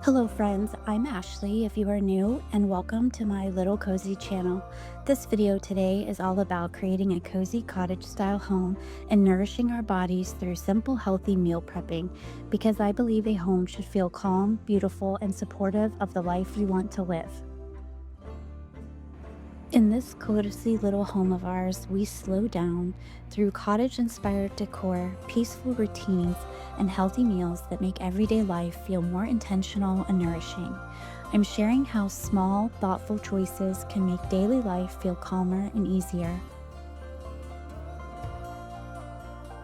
Hello friends, I'm Ashley if you are new, and welcome to my little cozy channel. This video today is all about creating a cozy cottage style home and nourishing our bodies through simple healthy meal prepping, because I believe a home should feel calm, beautiful, and supportive of the life you want to live. In this cozy little home of ours, we slow down through cottage-inspired decor, peaceful routines, and healthy meals that make everyday life feel more intentional and nourishing. I'm sharing how small, thoughtful choices can make daily life feel calmer and easier.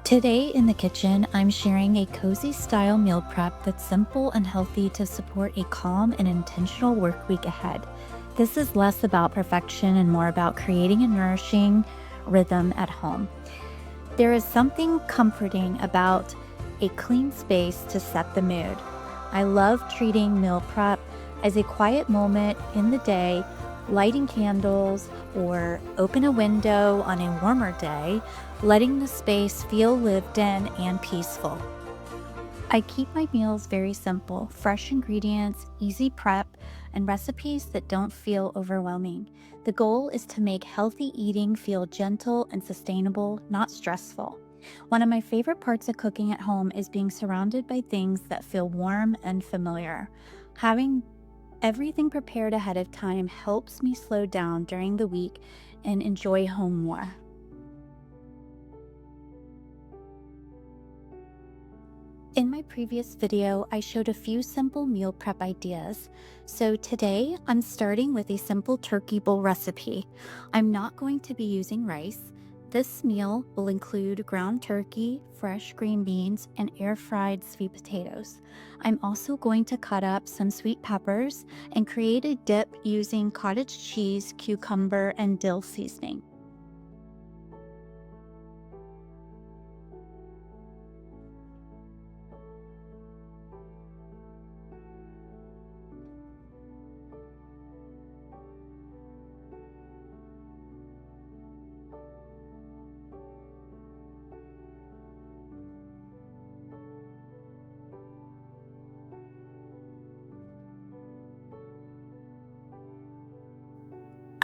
Today in the kitchen, I'm sharing a cozy style meal prep that's simple and healthy to support a calm and intentional work week ahead. This is less about perfection and more about creating a nourishing rhythm at home. There is something comforting about a clean space to set the mood. I love treating meal prep as a quiet moment in the day, lighting candles or open a window on a warmer day, letting the space feel lived in and peaceful. I keep my meals very simple, fresh ingredients, easy prep, and recipes that don't feel overwhelming. The goal is to make healthy eating feel gentle and sustainable, not stressful. One of my favorite parts of cooking at home is being surrounded by things that feel warm and familiar. Having everything prepared ahead of time helps me slow down during the week and enjoy home more. In my previous video, I showed a few simple meal prep ideas. So today, I'm starting with a simple turkey bowl recipe. I'm not going to be using rice. This meal will include ground turkey, fresh green beans, and air-fried sweet potatoes. I'm also going to cut up some sweet peppers and create a dip using cottage cheese, cucumber, and dill seasoning.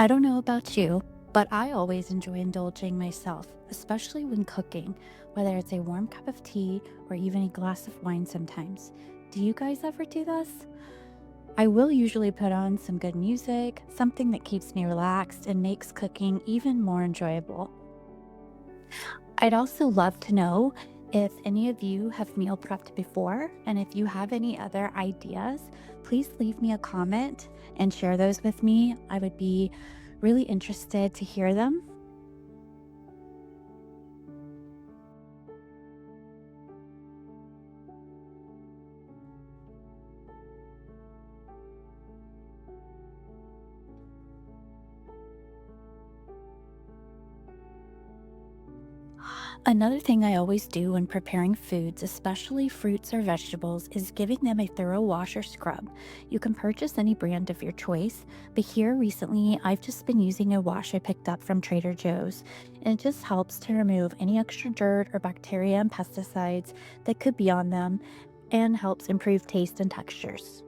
I don't know about you, but I always enjoy indulging myself, especially when cooking, whether it's a warm cup of tea or even a glass of wine sometimes. Do you guys ever do this? I will usually put on some good music, something that keeps me relaxed and makes cooking even more enjoyable. I'd also love to know if any of you have meal prepped before, and if you have any other ideas, please leave me a comment and share those with me. I would be really interested to hear them. Another thing I always do when preparing foods, especially fruits or vegetables, is giving them a thorough wash or scrub. You can purchase any brand of your choice, but here recently I've just been using a wash I picked up from Trader Joe's, and it just helps to remove any extra dirt or bacteria and pesticides that could be on them and helps improve taste and textures.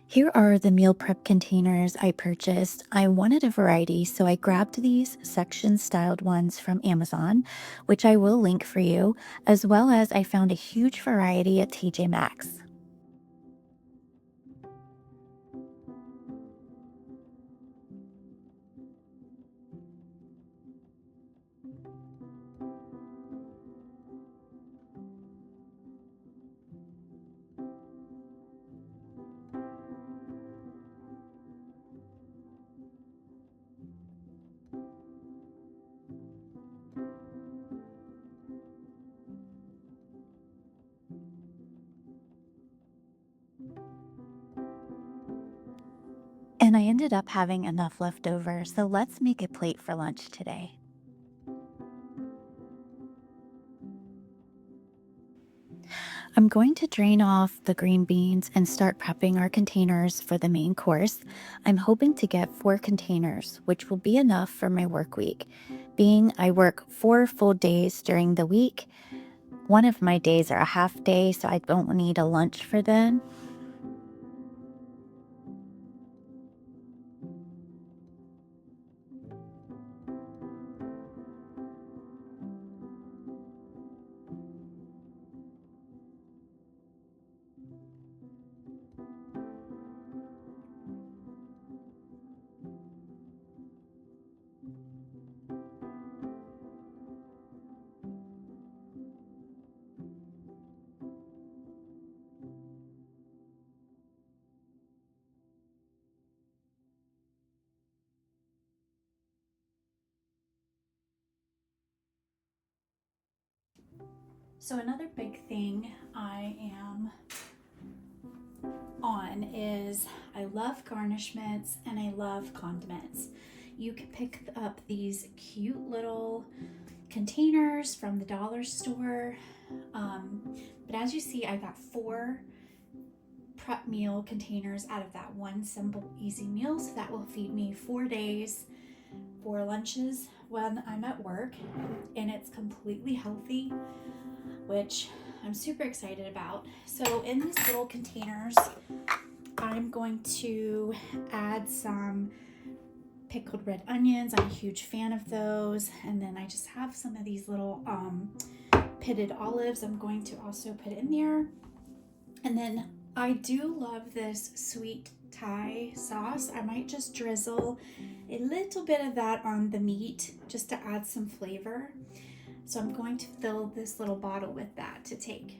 Here are the meal prep containers I purchased. I wanted a variety, so I grabbed these section styled ones from Amazon, which I will link for you, as well as I found a huge variety at TJ Maxx. And I ended up having enough left over, so let's make a plate for lunch today. I'm going to drain off the green beans and start prepping our containers for the main course. I'm hoping to get 4 containers, which will be enough for my work week. Being I work 4 full days during the week, one of my days are a half day, so I don't need a lunch for them. So another big thing I am on is I love garnishments and I love condiments. You can pick up these cute little containers from the dollar store. But as you see, I got 4 prep meal containers out of that one simple, easy meal. So that will feed me 4 days for lunches when I'm at work. And it's completely healthy, which I'm super excited about. So in these little containers, I'm going to add some pickled red onions. I'm a huge fan of those. And then I just have some of these little pitted olives. I'm going to also put in there. And then I do love this sweet Thai sauce. I might just drizzle a little bit of that on the meat just to add some flavor. So I'm going to fill this little bottle with that to take.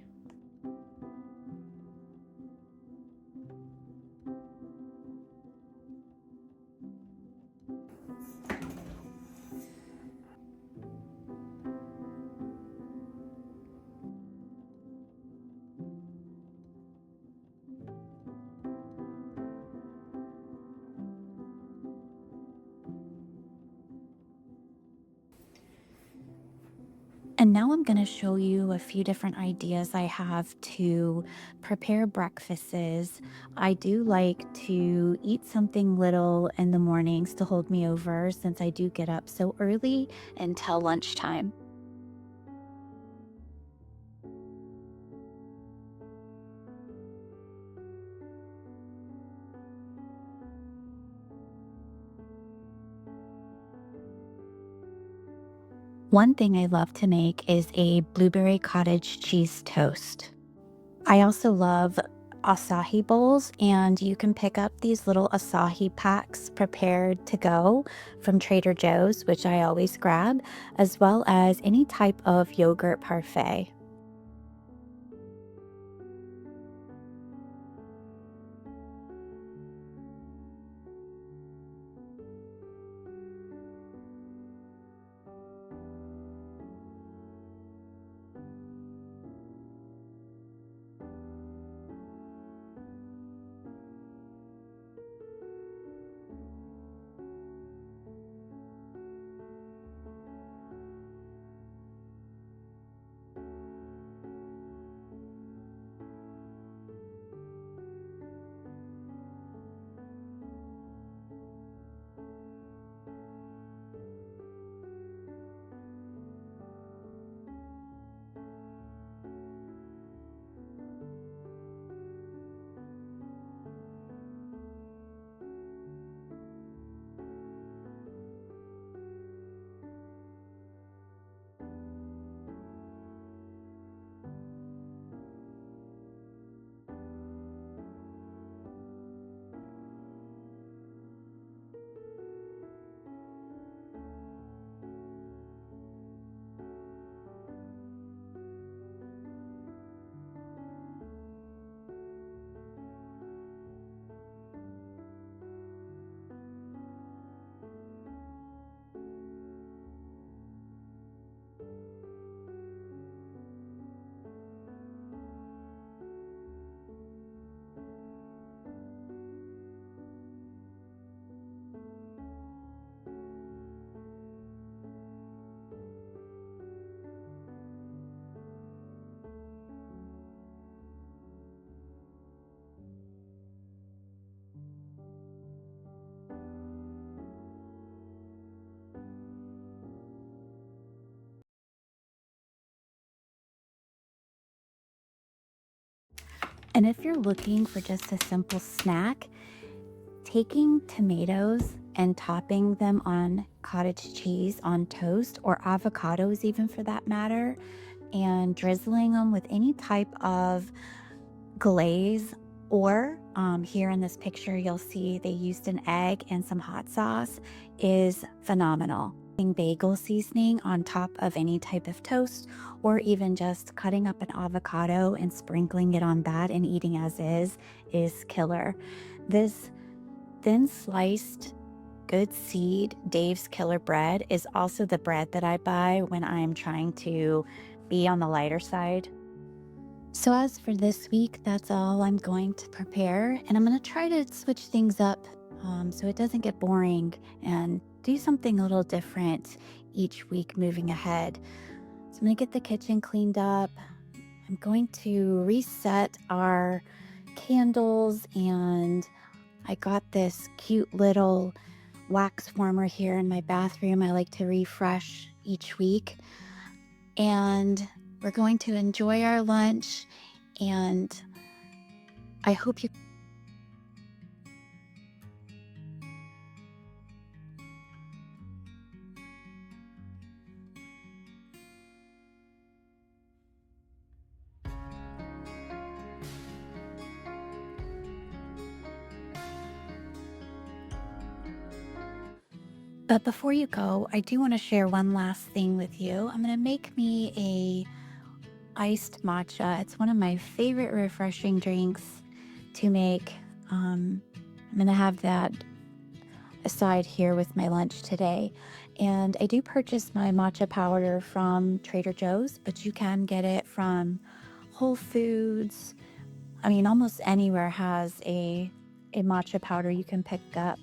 And now I'm going to show you a few different ideas I have to prepare breakfasts. I do like to eat something little in the mornings to hold me over since I do get up so early until lunchtime. One thing I love to make is a blueberry cottage cheese toast. I also love acai bowls, and you can pick up these little acai packs prepared to go from Trader Joe's, which I always grab, as well as any type of yogurt parfait. And if you're looking for just a simple snack, taking tomatoes and topping them on cottage cheese on toast or avocados, even for that matter, and drizzling them with any type of glaze, or here in this picture, you'll see they used an egg and some hot sauce, is phenomenal. Bagel seasoning on top of any type of toast, or even just cutting up an avocado and sprinkling it on that and eating as is killer. This thin sliced good seed Dave's Killer Bread is also the bread that I buy when I'm trying to be on the lighter side. So, as for this week, that's all I'm going to prepare. And I'm going to try to switch things up so it doesn't get boring and do something a little different each week moving ahead. So, I'm going to get the kitchen cleaned up. I'm going to reset our candles, and I got this cute little wax warmer here in my bathroom. I like to refresh each week. And we're going to enjoy our lunch, and I hope you. But before you go, I do want to share one last thing with you. I'm going to make me a iced matcha. It's one of my favorite refreshing drinks to make. I'm going to have that aside here with my lunch today. And I do purchase my matcha powder from Trader Joe's, but you can get it from Whole Foods. I mean, almost anywhere has a matcha powder you can pick up.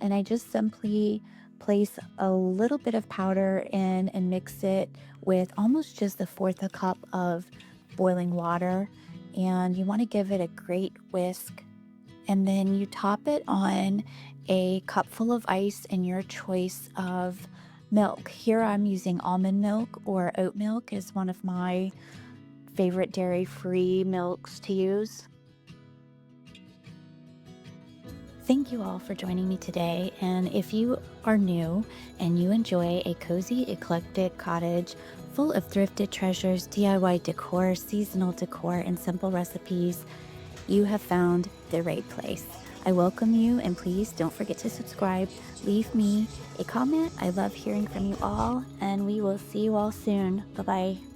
And I just simply place a little bit of powder in and mix it with almost just a fourth a cup of boiling water. And you want to give it a great whisk. And then you top it on a cup full of ice and your choice of milk. Here I'm using almond milk, or oat milk is one of my favorite dairy-free milks to use. Thank you all for joining me today. And if you are new and you enjoy a cozy, eclectic cottage full of thrifted treasures, DIY decor, seasonal decor, and simple recipes, you have found the right place. I welcome you, and please don't forget to subscribe. Leave me a comment. I love hearing from you all, and we will see you all soon. Bye bye.